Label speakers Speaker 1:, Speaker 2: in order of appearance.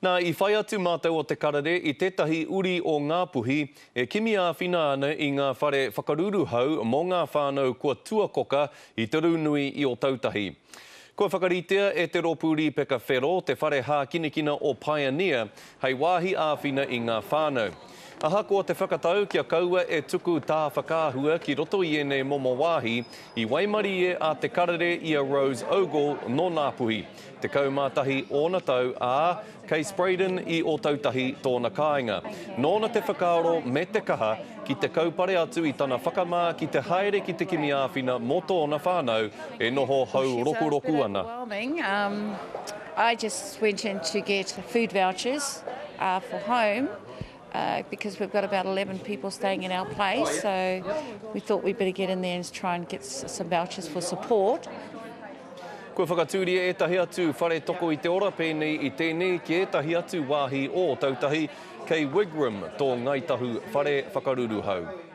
Speaker 1: Nā I whai atu mātou o te karare I tētahi uri o ngā puhi e kimi a whina ana I ngā whare whakaruru hau mō ngā whānau kua tuakoka I te runui I o tautahi. Kua whakaritea e te ropuri peka whero te whare hākinakina o Pioneer hei wāhi āwhina I ngā whānau. Aha ko te whakatau kia kaua e tuku tā whakāhua ki roto I ene momo wāhi I waimari e a te karare I a Rose Ogle no Ngāpuhi. Te kaumātahi ōna tau ā Kay Spraden I o tautahi tōna kāinga. Nōna te whakaaro me te kaha ki te kaupare atu I tana whakamā ki te haere ki te kimi āwhina mō tōna whānau e noho hau roku ana.
Speaker 2: I just went in to get food vouchers for home. Because we've got about 11 people staying in our place, so we thought we'd better get in there and try and get some vouchers for support.
Speaker 1: Kua whakatūria e tahi atu whare toko I te ora pēnei I tēnei ki e tahi atu wāhi o tautahi kei Wigram tō Ngaitahu whare whakaruru hau.